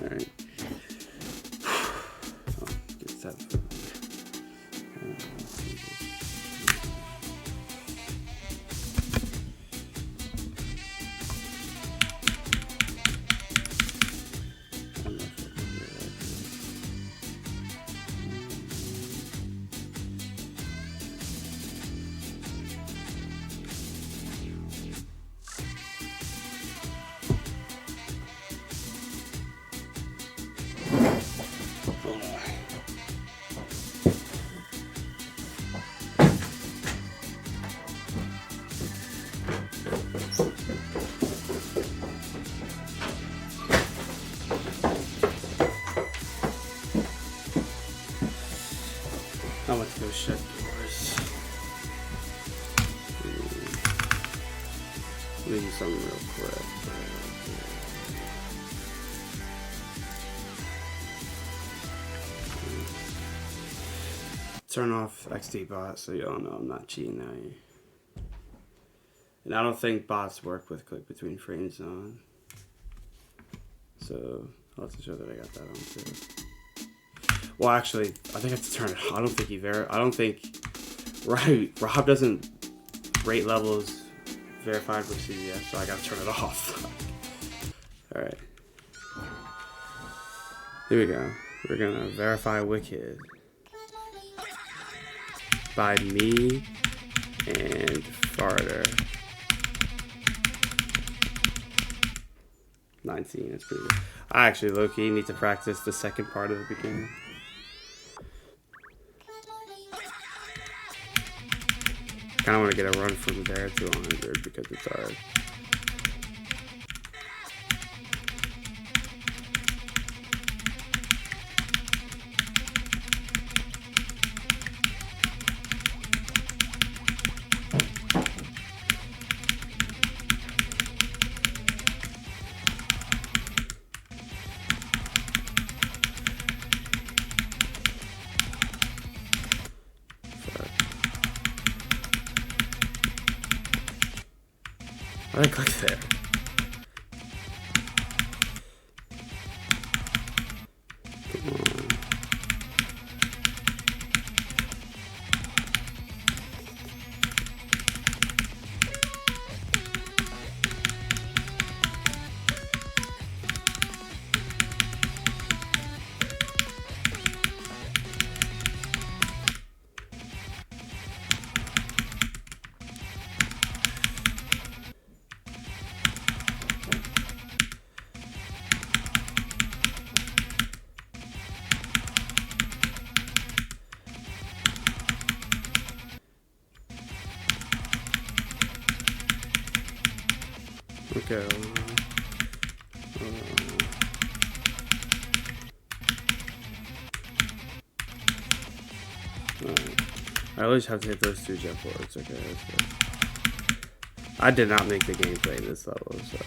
Alright. Oh, get set. I'm about to go shut doors. Let me do something real quick. Turn off XD bot so y'all know I'm not cheating out here. And I don't think bots work with click between frames on. So I'll have to show that I got that on too. Well, actually, I think I have to turn it off. I don't think I don't think Rob doesn't rate levels verified with CVS, so I gotta turn it off. Alright. Here we go. We're gonna verify WicKeD by me and Farter. 19, that's pretty good. I actually low-key need to practice the second part of the beginning. Kinda wanna get a run from there to 100 because it's hard. Why did I click there? Come on. Okay. Alright. I always have to hit those two jet boards. Okay, that's good. I did not make the gameplay this level, so.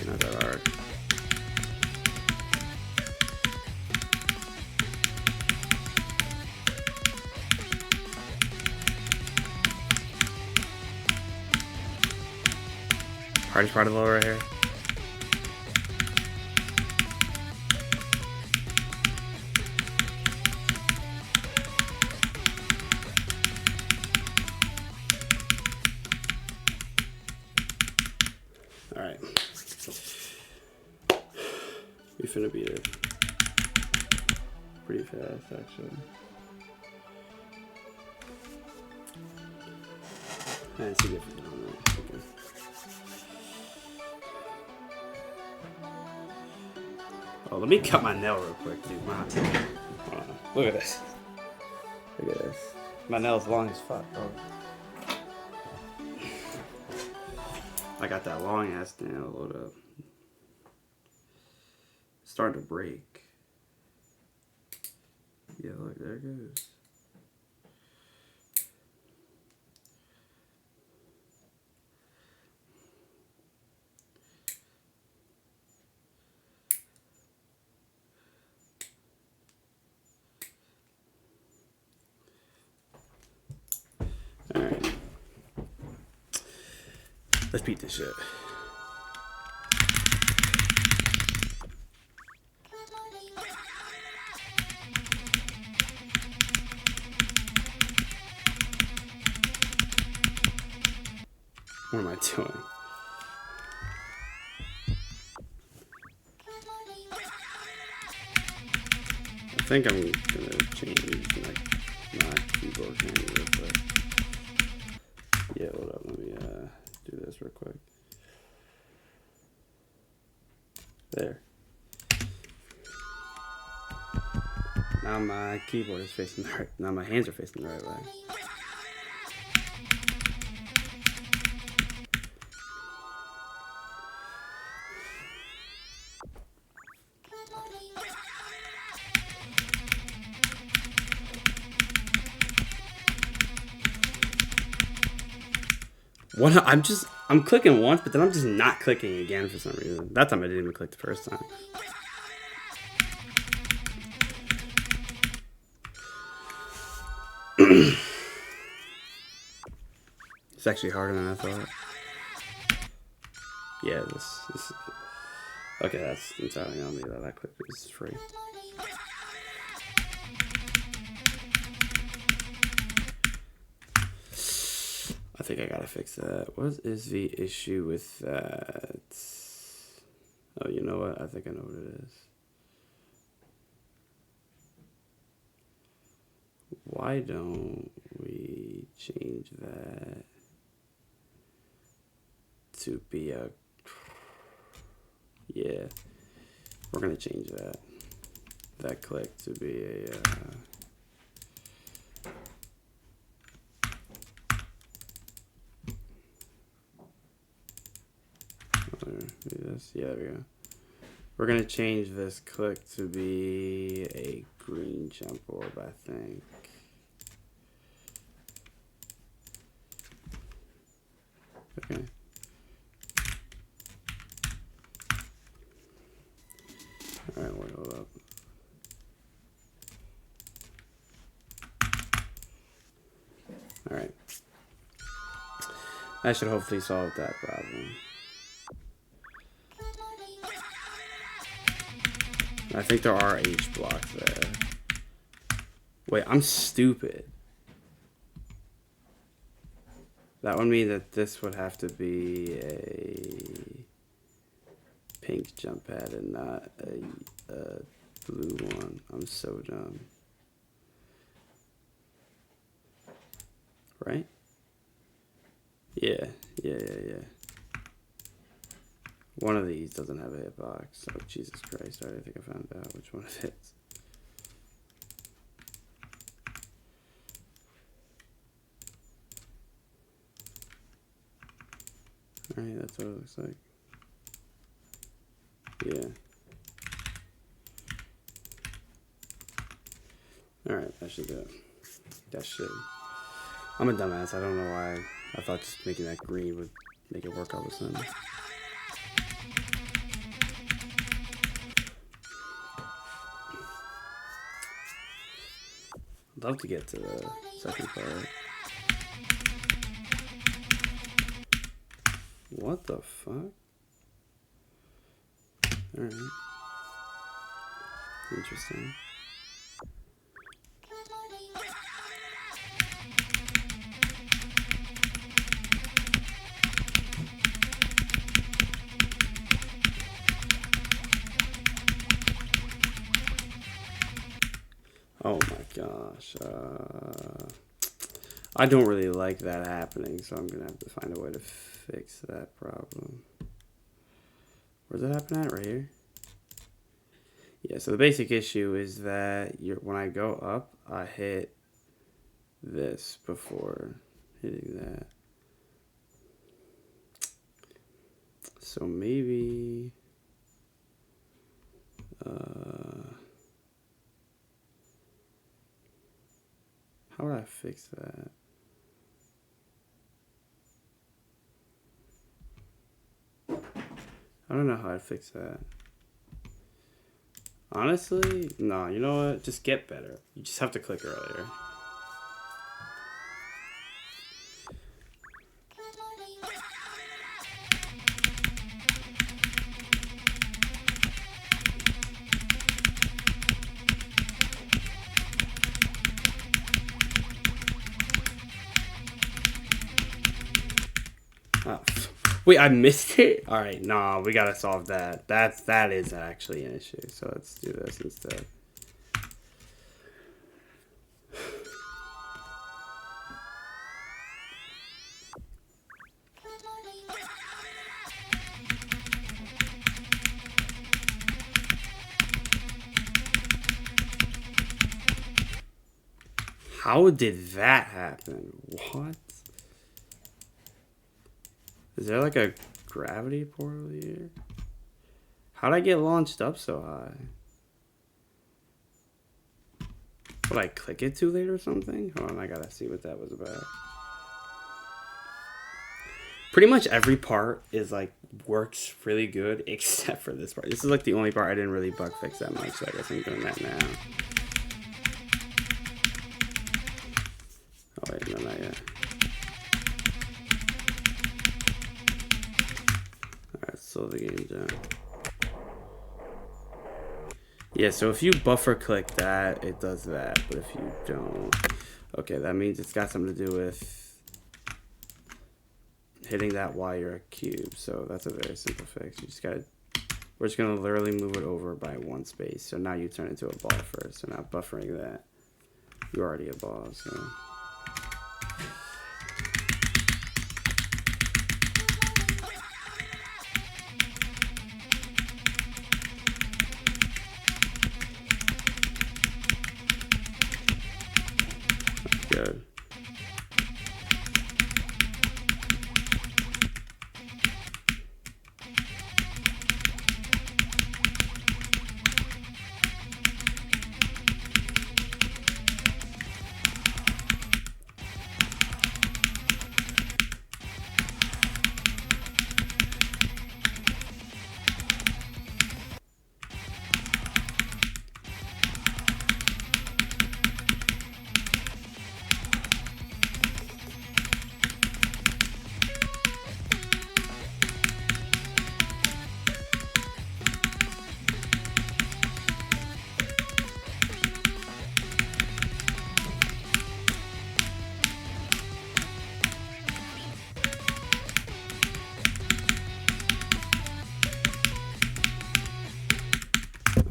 Not that hard. Hardest part of the level right here. All right. We finna beat it pretty fast, actually. That's significant on that. Okay. Oh, let me cut my nail real quick, dude. Look at this. Look at this. My nail's long as fuck, bro. I got that long ass nail. Load up. Starting to break. Yeah, look, there it goes. Let's beat this shit. What am I doing? I think I'm gonna change my keyboard hand real quick. Yeah, hold up. Let me do this real quick. There. Now my keyboard is facing the right. Now my hands are facing the right way. What? I'm clicking once, but then I'm just not clicking again for some reason. That time I didn't even click the first time. It's actually harder than I thought. Yeah, this okay, that's entirely on me that click is free. I think I gotta fix that. What is the issue with that? Oh, you know what? I think I know what it is. Why don't we change that to be a... Yeah, we're gonna change that click to be a... This. Yeah, there we go. We're gonna change this click to be a green jump orb, I think. Okay. Alright, wait, hold up. Alright. That should hopefully solve that problem. I think there are H blocks there. Wait, I'm stupid. That would mean that this would have to be a pink jump pad and not a blue one. I'm so dumb. Right? Yeah. One of these doesn't have a hitbox. Oh, Jesus Christ. I think I found out which one it is. Alright, that's what it looks like. Yeah. Alright, that should do it. That should. I'm a dumbass. I don't know why I thought just making that green would make it work all of a sudden. I'd love to get to the second part. What the fuck? Alright. Interesting. Oh my gosh. I don't really like that happening, so I'm going to have to find a way to fix that problem. Where's it happening at? Right here? Yeah, so the basic issue is that when I go up, I hit this before hitting that. So maybe... how would I fix that? I don't know how I'd fix that. Honestly, no, you know what? Just get better. You just have to click earlier. Wait, I missed it? Alright, nah, we gotta solve that. That is actually an issue. So let's do this instead. How did that happen? What? Is there like a gravity portal here? How'd I get launched up so high? Would I click it too late or something? Hold on, I gotta see what that was about. Pretty much every part is like works really good except for this part. This is like the only part I didn't really bug fix that much, so I guess I'm doing that now. Oh wait, no, not yet. Alright, slow the game down. Yeah, so if you buffer click that, it does that. But if you don't... Okay, that means it's got something to do with hitting that while you're a cube. So that's a very simple fix. You just gotta... We're just gonna literally move it over by one space. So now you turn into a ball first. So now buffering that, you're already a ball, so... Good.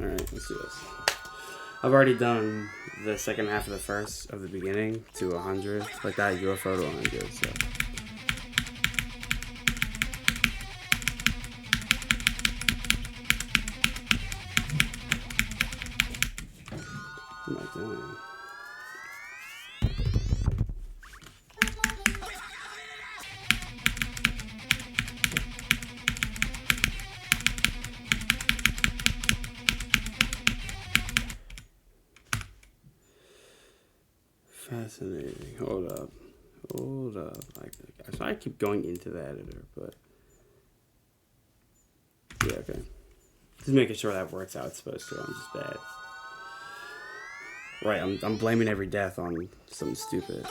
Alright, let's do this. I've already done the second half of the first of the beginning to 100, like that UFO to 100, so. What am I doing? Fascinating. Hold up. Hold up. I keep going into the editor, but yeah, okay. Just making sure that works how it's supposed to. I'm just bad. Right, I'm blaming every death on something stupid.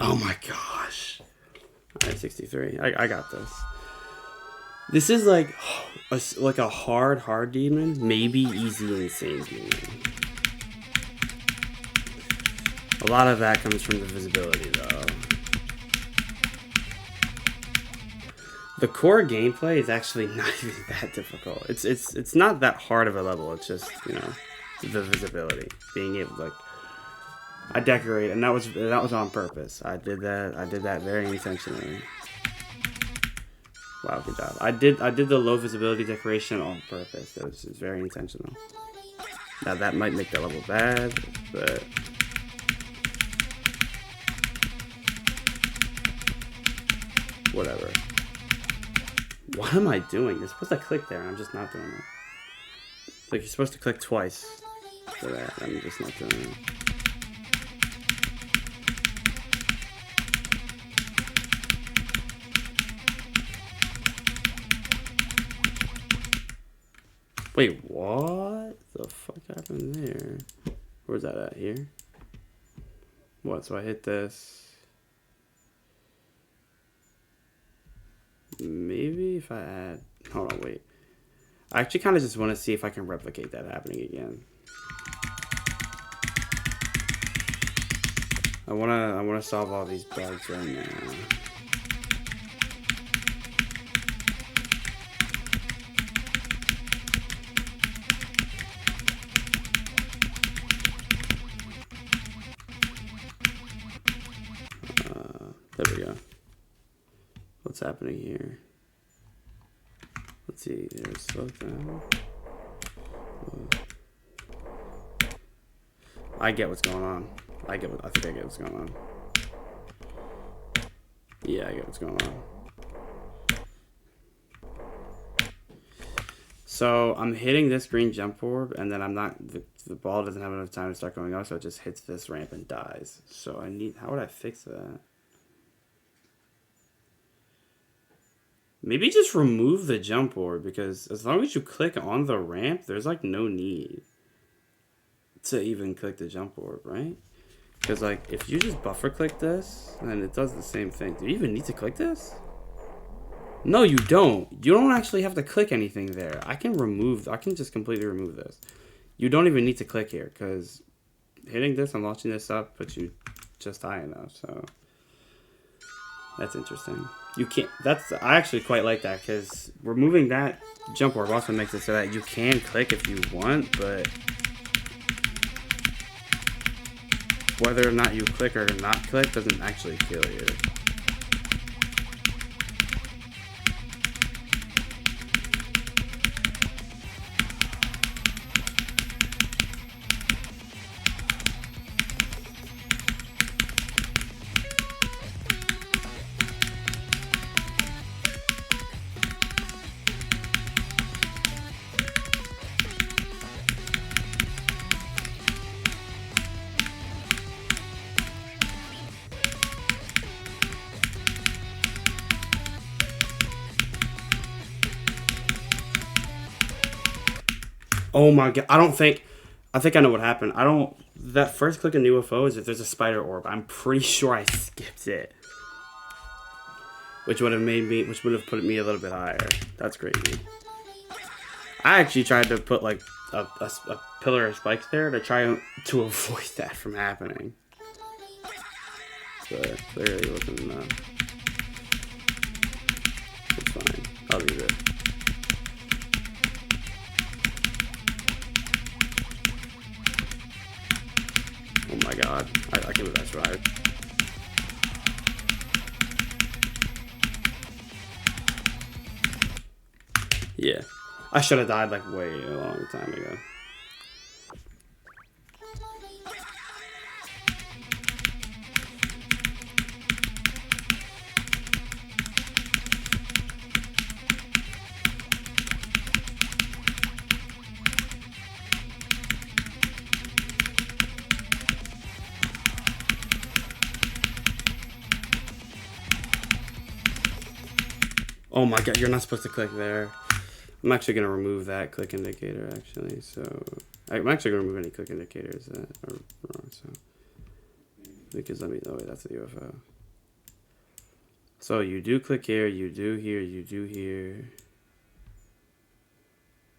Oh my gosh. Alright, 63. I got this. This is like a hard demon, maybe easy insane demon. A lot of that comes from the visibility though. The core gameplay is actually not even that difficult. It's not that hard of a level. It's just, you know, the visibility, being able to, like, I decorate, and that was on purpose. I did that very intentionally. Wow, good job. I did the low visibility decoration on purpose. It was just very intentional. Now that might make the level bad, but whatever. What am I doing? You're supposed to click there, and I'm just not doing it. Like, you're supposed to click twice. for that. I'm just not doing it. Wait, what the fuck happened there? Where's that at? Here? What? So I hit this. Maybe if I add... Hold on, wait. I actually kind of just want to see if I can replicate that happening again. I wanna solve all these bugs right now. There we go. What's happening here? Let's see. There's slow down. I get what's going on. I think I get what's going on. Yeah, I get what's going on. So I'm hitting this green jump orb, and then I'm not. The ball doesn't have enough time to start going off, so it just hits this ramp and dies. So I need. How would I fix that? Maybe just remove the jump orb, because as long as you click on the ramp, there's like no need to even click the jump orb, right? Because like if you just buffer click this, then it does the same thing. Do you even need to click this? No, you don't. You don't actually have to click anything there. I can just completely remove this. You don't even need to click here, because hitting this and launching this up puts you just high enough, so that's interesting. You can't, I actually quite like that, because removing that jump orb also makes it so that you can click if you want, but whether or not you click or not click doesn't actually kill you. Oh my god, I think I know what happened. That first click in the UFO is if there's a spider orb. I'm pretty sure I skipped it. Which would have put me a little bit higher. That's crazy. I actually tried to put like a pillar of spikes there to try to avoid that from happening. But clearly it wasn't enough. It's fine. I'll leave it. Oh my god, I can't believe I survived. Yeah, I should have died like way a long time ago. Oh my god, you're not supposed to click there. I'm actually going to remove that click indicator, actually. So I'm actually going to remove any click indicators that are wrong. So because oh wait, that's the UFO. So you do click here, you do here, you do here.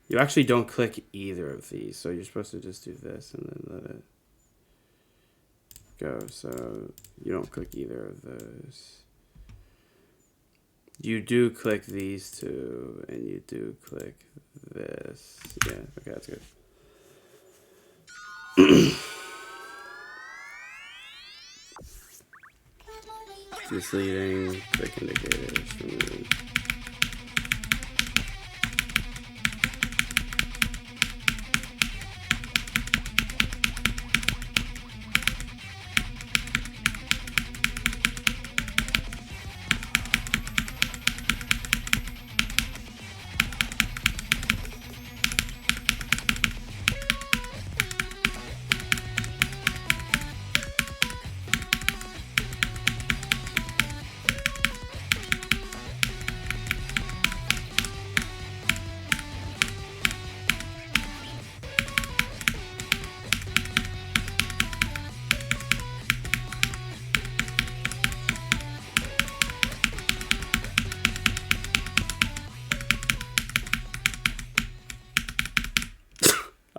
You actually don't click either of these. So you're supposed to just do this and then let it go. So you don't click either of those. You do click these two, and you do click this. Yeah, okay, that's good. Misleading, click indicators, remove.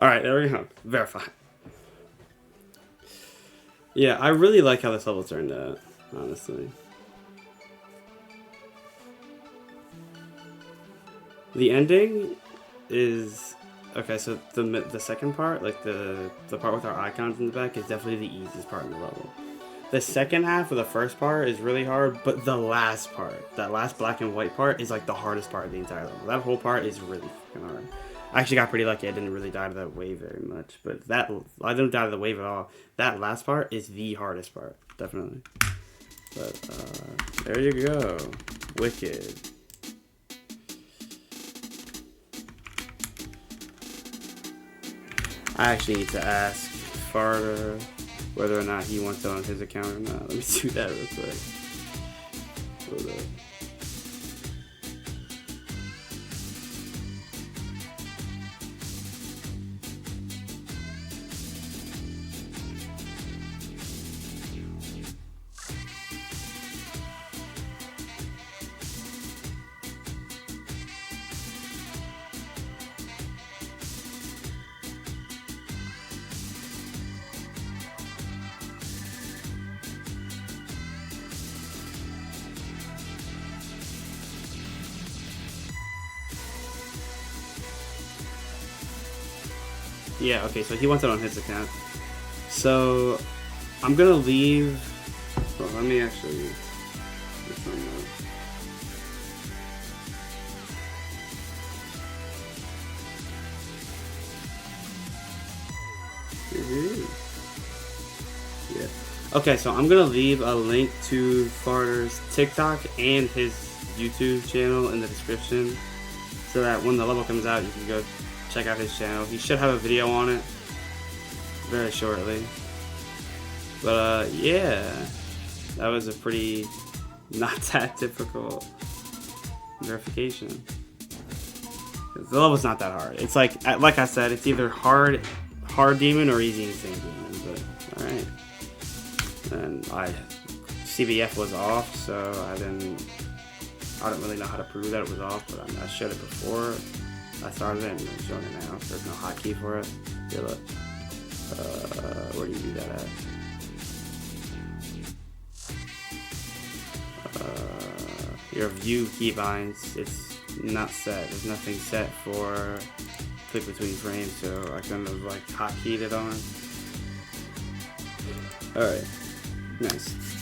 Alright, there we go. Verify. Yeah, I really like how this level turned out, honestly. The ending is... Okay, so the second part, like the part with our icons in the back, is definitely the easiest part in the level. The second half of the first part is really hard, but the last part, that last black and white part, is like the hardest part of the entire level. That whole part is really fucking hard. I actually got pretty lucky. I didn't really die to that wave very much, but I didn't die to the wave at all. That last part is the hardest part, definitely. But there you go, WicKeD. I actually need to ask Farter whether or not he wants it on his account or not. Let me do that real quick. Hold up. Yeah, okay, so he wants it on his account. So, I'm gonna leave... Well, let me actually... Which one now? Yeah. Okay, so I'm gonna leave a link to Farter's TikTok and his YouTube channel in the description, so that when the level comes out, you can go check out his channel. He should have a video on it very shortly. But yeah, that was a pretty not that difficult verification. The level's not that hard. It's like I said, it's either hard demon or easy insane demon. But all right, and CBF was off, so I don't really know how to prove that it was off, but I showed it before I started it, and I'm showing it now. There's no hotkey for it. Here, look. Where do you do that at? Your view keybinds, it's not set. There's nothing set for click between frames, so I kind of like hotkeyed it on. Alright, nice.